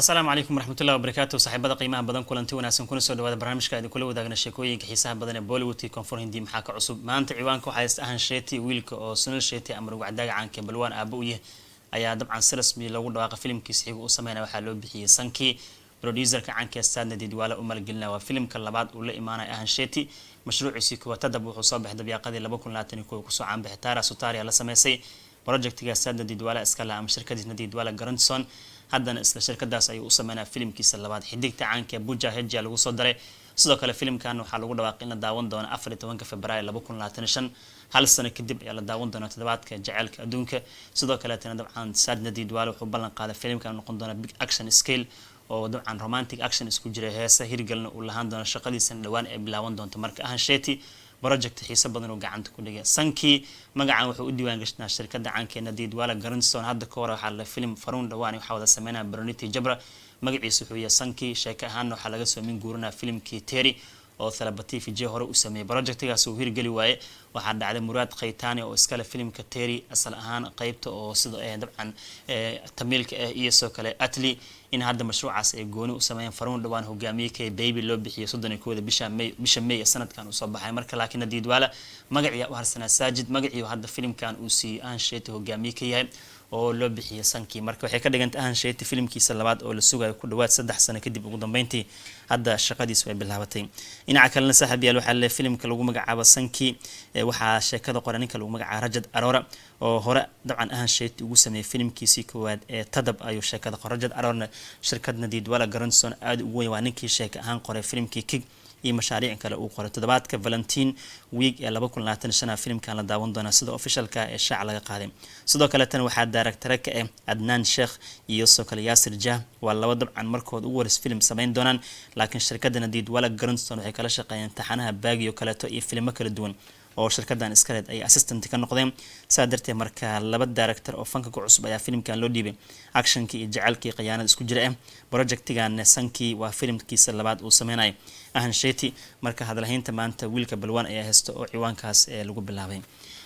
السلام عليكم ورحمة الله وبركاته صاحبada qiimaha badan kulanti wanaagsan kuna soo dhawaada barnaamijka idin kula wadaagna sheekooyinka xiisaha badan ee Bollywood iyo koonfur hindi maxaa ka cusub maanta ciwaanka waxa haysta ahan Shetty wiilka oo Sunil Shetty amar wacdaaga caanka balwaan aabo u yahay ayaa dabcan si rasmi lagu dhawaaqay filimkiisa xiga uu sameeyay waxa loo bixiyay Sanki producer-ka caanka Saadna Didwala u malgelinaa waa filimka labaad uu la imaanay ahan Shetty mashruuciisa kuwa tadab wuxuu soo baxay dabiiqadii 2021 ku soo caan bixi Tara Sutaria la sameysay project-ga Saadna Didwala iska la am shirkadiisna Didwala Grandson haddana isla shirkadaas ayuu u sameynaa filimkiisa labaad xidigta caanka Pooja Hegde lagu soo daray sidoo kale filimkan waxaa lagu dhawaaqay in la daawan doono 14 Febraayo 2025 hal sano kadib ayaa la daawan doona toddobaadka jaceylka adduunka sidoo kale tan dabcan Saadna Didwala wuxuu ballan qaaday filimkan noqon doona big action scale oo dabcan romantic action isku jira heesa hirgalna uu lahaan doono shaqadiisa dhawaan ee bilaaban doonto marka ahan Shetty project xiisa badan oo gacanta ku dhigay Sanki magacan wuxuu u diiwaan gashnaa shirkadda caankeena Didwala Grandson hadda ka hor waxa la film Farun dhawaan waxa wada sameynaa Bernity Jabra magaciisu wuxuu yahay Sanki sheeka ahaan waxa laga soo min guurinaa filimkii Terry oo Thalapathy Vijay hore u sameeyay projectgaas uu hirgali waaye waxa dhacday Murad Khaytani oo iskala filimka Terry asal ahaan qaybta oo sidoo dabcan tamilka iyo soo kale Atli in hadda mashruucaas ay gooni u sameeyeen Farun dhawaan hogaamiyay kay baby loo bixiyay 31 bisha May sanadkan uu soo baxay marka laakiin Didwala magaciisa u harsanaa Sajid magaciisa hadda filimkan uu si aan Shetty hogaamiyay ka yahay oo loo bixiyay Sanki marka waxay ka dhigantay ahan Shetty filimkiisa labaad oo la sugayo ku dhawaad 3 sano kadib ugu dambeyntii hadda shaqadiisu way bilaabatay dhinaca kalena saaxiibayaal waxa la filimka lagu magacaabo Sanki waxa sheekada qoraninka lagu magacaabo Rajat Arora oo hore dabcan ahan Shetty ugu sameeyay filimkiisii koowaad ee Tadab ayuu sheekada qoray Rajat Arora shirkadna Didwala Grandson aad ugu weyn waa ninkii sheeka ahaan qoray filimkii Kick iyo mashaariic kale uu qoray toddobaadka Valentine week ee 2025 filimkan la daawan doona sida officialka ee shaac laga qaaday sidoo kale tan waxa director ka Adnan Sheikh iyo soo kale Yasir Jah waa laba dabcan markood ugu waris film sameyn doonaan laakiin shirkadana Didwala Grandson waxay kala shaqeeyeen taxanaha baagiyo kale iyo filmo kala duwan oo shirkadan iskaleed ay assistant ka noqdeen saadartay marka laba director oo fanka ku cusub ayaa filimkan loo dhiibay actionka iyo jaceylka qiyaanada isku jira projectigan Sanki waa filimkiisa labaad uu sameeyay ahan Shetty marka hadalhaynta maanta wiilka balwaan ayaa haysto oo ciwaankaas lagu bilaabay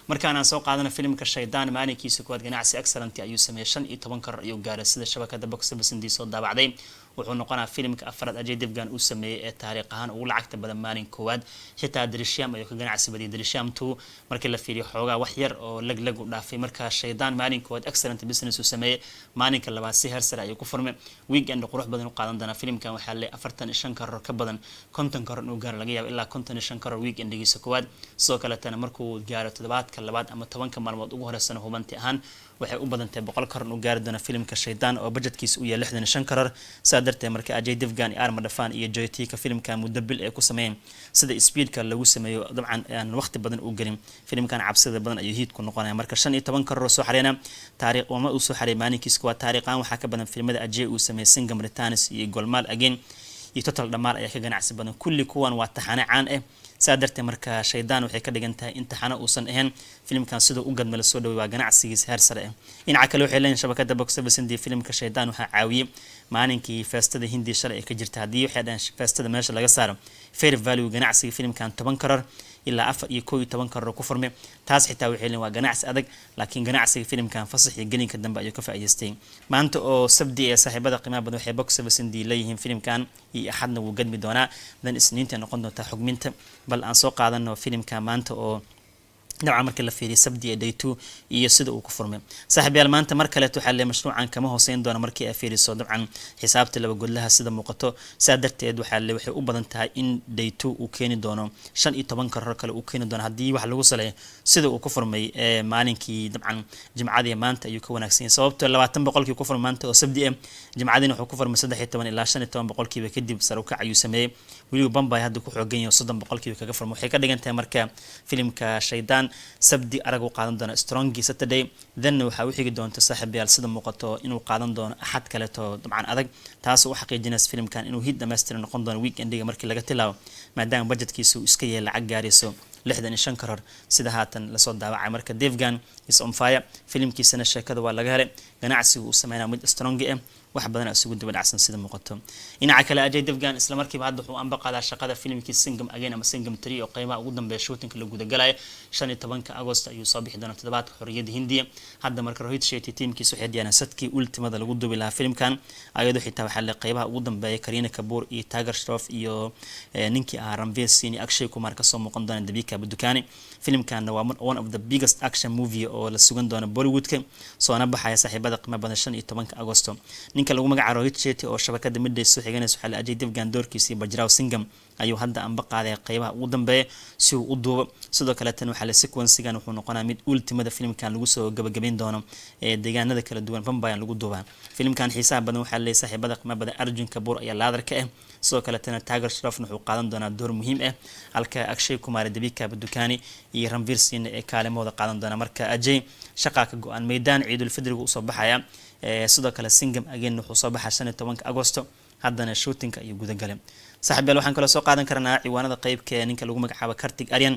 markaan aan soo qaadana filimka Shaydaan maalinkiisa koowaad ganacsi excellent ayuu sameeyay 15 karar ayuu gaaray sida shabakada box office soo daabacday wuxuu noqonaa filimka afraad Ajay Devgan uu sameeyay ee taariikh ahaan ugu lacagta badan maalin koowaad xitaa Drishyam ayuu ka ganacsi badiyay Drishyam 2 markii la fiiriyo xoogaa wax yar oo lag u dhaafay marka Shaydaan maalin koowaad excellent business uu sameeyay maalinka labaad si heer sare ayuu ku furmay weekend qurux badan u qaadan doona filimkan waxa la 45 karar ka badan 50 karar uu gaar laga yaabo ilaa 55 karar weekendigiisa koowaad sidoo kale tan markuu gaaro toddobaadka labaad ama 10 maalmood ugu horeysana hubanti ahaan waxay u badantay 100 karar uu gaari doona filimka Shaydaan oo budgetkiisa uu yahay 65 karar saadartay marka Ajay Devgan iyo Arma Dafan iyo JT ka filimka mudabil ee ku sameeyeen sida speedka lagu sameeyo dabcan aan waqti badan u galin filimkan cabsida badan ayuu hit ku noqonaya marka 15 karar soo xareena taariikh uma uu soo xareey maalinkiisa waa taariikhan waxa ka badan filimada Ajay uu sameeyay Singam Returns iyo Golmaal Again iyo Total Dhamaar ayaa ka ganacsi badan kulli kuwan waa taxane caan saadartay marka Shaydaan waxay ka dhigantahay intaxana uusan ahayn filimkan sidoo u gadma la soo dhaway waa ganacsigiisa heer sare dhinaca kale waxay leeyihiin shabakada box office indii filimka Shaydaan waxa caawiyay maalinkii feestada hindi shalay ka jirta hadii waxay dhan feestada meesha laga saaro fair value ganacsiga filimkan 10 karar ilaa 4 karar ku furmay taas xitaa waxay leeyihiin waa ganacsi adag laakiin ganacsiga filimkan fasax iyo gelinka dambe ayuu ka faa'iideystay maanta oo sabdi ee saaxiibada qiimaha badan waxay box office indii leeyihiin filimkan iyo axadna wuu gadmi doonaa dan isniinta noqon doonta xugminta bal aan soo qaadano filimka maanta oo dabcan markii la fiiriyo sabdi ee day 2 iyo sida uu ku furmay saaxiibayaal maanta mar kale waxa la mashruucan kama hooseyn doona markii ay fiiriso dabcan xisaabta laba godlaha sida muuqato saadarteed waxay u badan tahay in day 2 uu keeni doono 15 karar kale uu keeni doono hadii wax lagu saleeyo sida uu ku furmay maalinkii dabcan jimcadii maanta ayuu ka wanaagsan sababtoo 20% ku furmay maanta oo sabdi jimcadina wuxuu ku furmay 13 ilaa 15% kadib sare u kac ayuu sameeyay waliba Bombay hadda ku xoogan yahay 30% kaga furmay waxay ka dhigan tahay marka filimka Shaydaan sabdi arag u qaadan doona Strong Saturday then waxa uu xigi doonto saaxiibayaal sida muuqato inuu qaadan doono axad kale to dabcan adag taas oo xaqiijinaysa filimkan inuu hit dhameystiran noqon doono weekendiga markii laga tilaabo maadaama budgetkiisu iska yahay lacag gaarayso 65 karar sida haatan la soo daawacay marka Devgan is on fire filimkiisana sheekada waa laga helay ganacsigu uu sameeyay mid strong wax badan isugu daba dhacsan sida muuqato dhinaca kale Ajay Devgan isla markiiba hadda wuxuu anba qaadaa shaqada filimkii Singham Again ama Singham 3 oo qeybaha ugu dambeeya shootinka la guda galay 15 Agosto ayuu soo bixi doonaa toddobaadka xorriyadda Hindiya hadda marka Rohit Shetty teamkiisu waxay diyaariyeen sadkii ultimada lagu duubi lahaa filimkan ayadoo xitaa waxaa la qeybaha ugu dambeeya Kareena Kapoor iyo Tiger Shroff iyo ninkii Ranveer Singh Akshay Kumar ka soo muuqan doona Deepika Padukone filimkan waa one of the biggest action movie oo la sugan doona Bollywoodka soo baxaya saaxiibada qiimo badan 15 Agosto ninka lagu magacaabo Rohit Shetty oo shabakada midday soo xiganayso xal Ajay Devgan doorkiisa Bajrao Singham ayuu hadda anba qaaday qeybaha ugu dambeeya si uu u duubo sidoo kale tan waxa la sequence-gan wuxuu noqonaa mid ultimada filimkan lagu soo gabagabeyn doono deegaanada kala duwan Bombay lagu duubaa filimkan xiisaha badan waxa la saaxiibada qiimo badan Arjun Kapoor ayaa laadar ka ah sidoo kale tan Tiger Shroff wuxuu qaadan doonaa door muhiim ah halka Akshay Kumar Deepika Padukone iyo Ranveer Singh ee kaalimooda qaadan doona marka Ajay shaqa ka go'an meedaan Ciidul Fidriga u soo baxaya sidoo kale Singham Again wuxuu soo baxay 15 Agosto haddana shootinka ayuu guda galay saaxiibayaal waxaan kala soo qaadan karnaa ciwaanada qaybka ninka lagu magacaabo Kartik Aaryan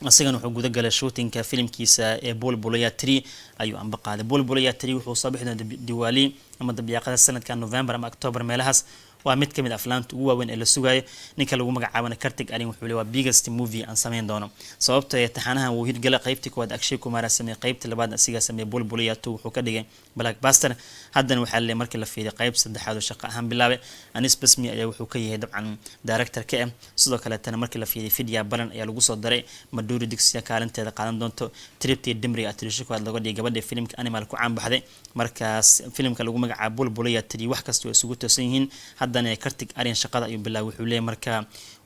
asigana wuxuu guda galay shootinka filimkiisa ee Bolbulaya 3 ayuu anba qaaday Bolbulaya 3 wuxuu soo bixi doonaa Diwali ama dabiiqada sanadka November ama October meelahaas waa mid kamid aflaanta ugu waaweyn ee la sugayo ninka lagu magacaabo Kartik Aaryan wuxuu leeyahay biggest movie aan sameyn doono sababtoo ah taxanahan uu hirgalay qaybtii koowaad Akshay Kumar sameeyay qaybtii labaad asiga sameeyay Bolbulaya 2 wuxuu ka dhigay blockbuster haddana waxaa la markii la fiiriyo qayb saddexaad oo shaqo ahaan bilaabay Anis Basmi ayaa wuxuu ka yahay dabcan director ka sidoo kale tan markii la fiiriyo Vidya Balan ayaa lagu soo daray Madhuri Dixit kaalinteeda qaadan doonto Tripti Dimri atrisho koowaad laga dhigay gabadha filimka Animal ku caan baxday markaas filimka lagu magacaabo Bolbulaya 3 wax kasta oo isugu toosan yihiin haddana Kartik Aaryan shaqada ayuu bilaabay wuxuu leeyahay marka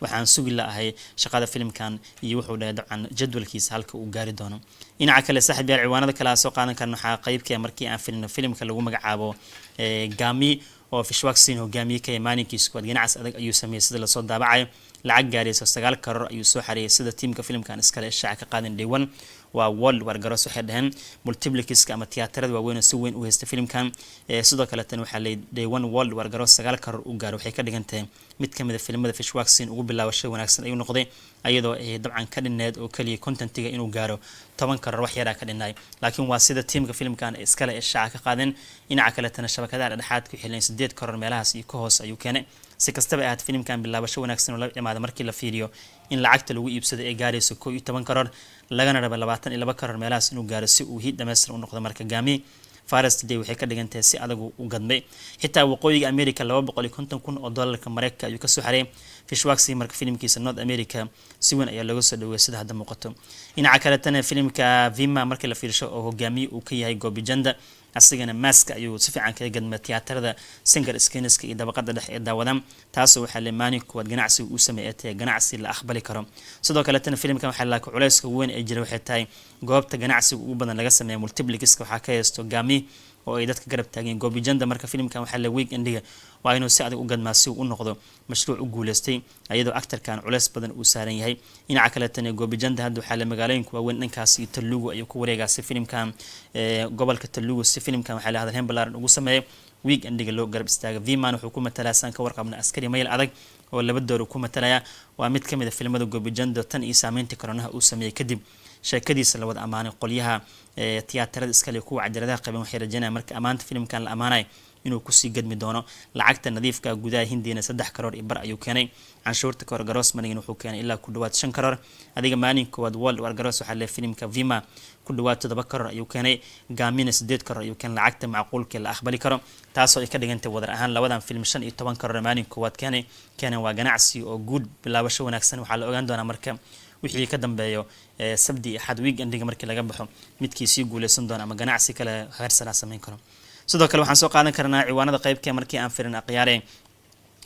waxaan sugi laahay shaqada filimkan iyo wuxuu dhahay dabcan jadwalkiisa halka uu gaari doono dhinaca kale saaxiibayaal ciwaanada kala soo qaadan karna waxa qaybkii markii aan filimno filimka lagu magacaabo Gami oo Fishwaxin hogaamiyay ka maalinkiisa koowaad ganacsi adag ayuu sameeyay sida la soo daabacayo lacag gaaraysa 9 karoor ayuu soo xareeyay sida tiimka filimkan iskale shaaca ka qaadan Day 1 waa World War Garoos waxay dhahan multiplexka ama tiyaatarada waaweyn si weyn u haysta filimkan sidoo kale tan waxa la Day 1 World War Garoos 9 karoor u gaaro waxay ka dhigantahay mid kamid ah filimada Fishwaxin ugu bilaabashay wanaagsan ayuu noqday ayadoo dabcan ka dhineed oo kaliya contentiga inuu gaaro 10 karoor wax yar ka dhinay laakiin waa sida tiimka filimkan iskale shaaca ka qaadan dhinaca kale tan shabakadaha dhexaadka xilin 8 karoor meelahaas iyo ka hoos ayuu keenay si kastaba aad filimkan bilaabasho wanaagsan oo la dhamaado markii la fiiriyo in lacagta lagu iibsado ay gaarayso 11 karoor lagana rabo 22 karoor meelahaas inuu gaaro si uu hid dhameystir u noqdo marka Gami Forest Day waxay ka dhigantahay si adag u gadmay xitaa waqooyiga America $250,000 Mareykanka ayuu ka soo xareeyay Fishwaxin marka filimkiisa North America si weyn ayaa laga soo dhaweeyay sida hadda muuqato dhinaca kale tan filimka Vima markii la fiirsho oo hogaamiye uu ka yahay Gobijanda asigana mask ayuu si fiican kaga gadmay tiyaatarada Singer Skinska iyo dabaqada dhexe ee daawadaan taas waxa la maani kuwad ganacsi uu sameeyay ganacsi la aqbali karo sidoo kale tan filimkan waxa la culayska weyn ee jira waxay tahay goobta ganacsiga ugu badan laga sameeyo multiplexka waxa ka haysto Gami oo ay dadka garab taageen Gobijanda marka filimkan waxa la weekendiga waa inuu si adag u gadmaa si uu u noqdo mashruuc u guuleystay ayadoo actorkan culays badan uu saaran yahay dhinaca kale tan Gobijanda hadda waxa la magaalooyinka waaweyn dhankaas iyo Telugu ayuu ku wareegayay filimkan gobolka Telugu si filimkan waxa la hadalhayn balaaran ugu sameeyay weekendiga loo garab istaaga Viman wuxuu ku matalaa san ka warqabna askari mayl adag oo laba door ku matalaya waa mid kamid ah filimada Gobijanda tan iyo saameynta koronaha uu sameeyay kadib sheekadiisa la wada amaanay qolyaha tiyaatarada iskale kuwa cajaladaha qaban waxay rajaynayaan marka amaanta filimkan la amaanay inuu ku sii gadmi doono lacagta nadiifka gudaha Hindiina 3 karoor iyo bar ayuu keenay canshuurta koor garoos manigin wuxuu keenay ilaa ku dhawaad 5 karoor adiga maalin koowaad World War Garoos waxa la filimka Vima ku dhawaad 7 karoor ayuu keenay Gamina 8 karoor ayuu keenay lacagta macquulka la aqbali karo taasoo ay ka dhigantay wadar ahaan labadan film 15 karoor maalin koowaad keenay waa ganacsi oo guud bilaabasho wanaagsan waxa la ogaan doonaa marka wixii ka dambeeyo sabti axad weekendiga markii laga baxo midkii sii guuleysan doona ama ganacsi kale heer sare sameyn karo sidoo kale waxaan soo qaadan karnaa ciwaanada qaybka markii aan firin aqyaareen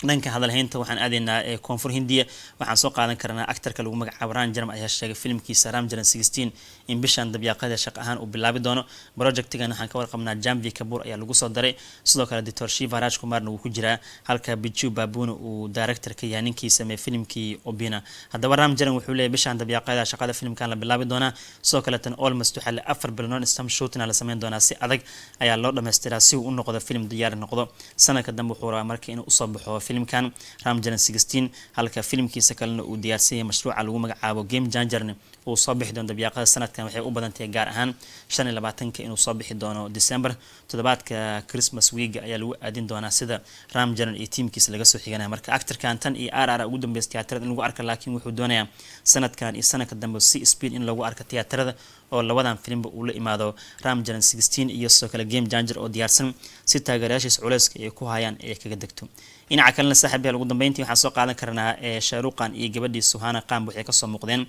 dhanka hadalhaynta waxaan aadaynaa koonfur Hindiya waxaan soo qaadan karnaa actorka lagu magacaabo Ram Charan ayaa sheegay filimkiisa Ram Charan 16 in bishan dabiiqada shaqo ahaan uu bilaabi doono projectigan waxaan ka warqabnaa Janvi Kapoor ayaa lagu soo daray sidoo kale Dr. Shiva Rajkumar uu ku jiraa halka Biju Babuna uu director ka yahay ninkii sameeyay filimkii Obina haddaba Ram Charan wuxuu leeyahay bishan dabiiqada shaqada filimkan la bilaabi doona sidoo kale tan almost waxa la 4 bilood istam shootina la sameyn doona si adag ayaa loo dhameystiraa si uu u noqdo film diyaar noqdo sanadka dambe wuxuu rabaa markii inuu soo baxo filimkan Ram Charan 16 halka filimkiisa kalena uu diyaarsiyay mashruuca lagu magacaabo Game Changer uu soo bixi doono dabiiqada sanadkan waxay u badan tahay gaar ahaan 25 inuu soo bixi doono December toddobaadka Christmas week ayaa lagu aadin doonaa sida Ram Jaran iyo teamkiisa laga soo xiganaya marka actorkan tan iyo RR ugu dambeystay tiyaatarada in lagu arko laakiin wuxuu doonayaa sanadkan iyo sanadka dambe si speed in lagu arko tiyaatarada oo labadan filimba uu la imaado Ram Jaran 16 iyo soo kale Game Changer oo diyaarsan si taageerayaashiisa culeyska ay ku hayaan ay kaga degto dhinaca kalena saaxiibayaal ugu dambeyntii waxaan soo qaadan karnaa Shaaruq Khan iyo gabadhii Suhana Khan waxay ka soo muuqdeen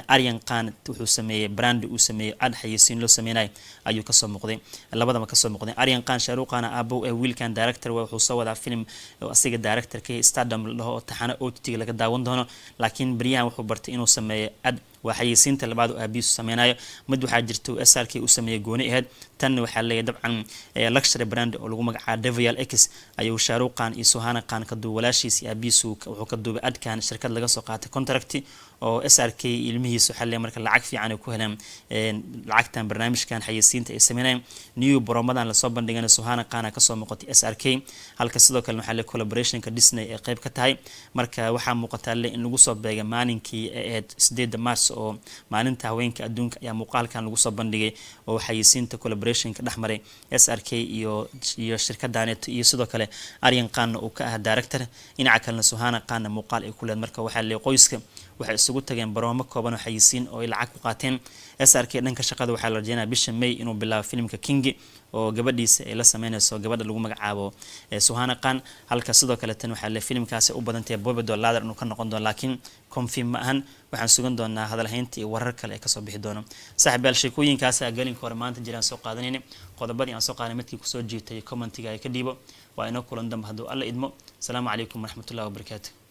Aryan Khan wuxuu sameeyay brand uu sameeyay ad xayisiin loo sameeyay ayuu ka soo muuqday labadaba ka soo muuqdeen Aryan Khan Shaaruq Khan abo wiilkan director wuxuu soo wadaa film asiga director ka Stardom loo taxana OTT laga daawan doono laakiin bariyahan wuxuu bartay inuu sameeyo ad waxayisiinta labaad oo abiis sameeynaayo mid waxaa jirto SRK uu sameeyay gooni aheed tan waxaa leeyahay dabcan luxury brand oo lagu magacaabo Devial X ayuu Shaaruq Khan iyo Suhana Khan ka duubay walaashiisa abiis wuxuu ka duubay adkan shirkad laga soo qaatay contract oo SRK ilmihiisu xalay marka lacag fiican ay ku heleen lacagtan barnaamijkan xayisiinta ay sameeyeen new bromadan la soo bandhigay Suhana Khan ka soo muuqatay SRK halka sidoo kale waxa la collaboration ka Disney ee qayb ka tahay marka waxa muuqata in lagu soo beegay maalinkii 8 Mars oo maalinta haweenka adduunka ayaa muuqaalkan lagu soo bandhigay oo xayisiinta collaboration ka dhaxmaray SRK iyo shirkadaneet iyo sidoo kale Aryan Khan oo ka ah director dhinaca kalena Suhana Khan muuqaal ay ku leedahay marka waxa la qoyska waxay isugu tageen baroomo kooban oo xayisiin oo ay lacag ku qaateen SRK dhanka shaqada waxaa la rajeynayaa bisha May inuu bilaabo filimka King oo gabadhiisa ay la sameynayso gabadha lagu magacaabo Suhana Khan halka sidoo kale tan waxa la filimkaasi u badan tahay Bobby Dollar inuu ka noqon doono laakiin confirm ma ahan waxaan sugan doonaa hadal haynta iyo warar kale ka soo bixi doono saaxiibayaal sheekooyinkaas ayaa galin hore maanta jiraan soo qaadanayna qodobadii aan soo qaadanay midkii ku soo jiitay commentiga ay ka dhiibo waa inoo kulan dambe hadduu alla idmo assalaamu calaykum waraxmatullaahi wabarakaatuh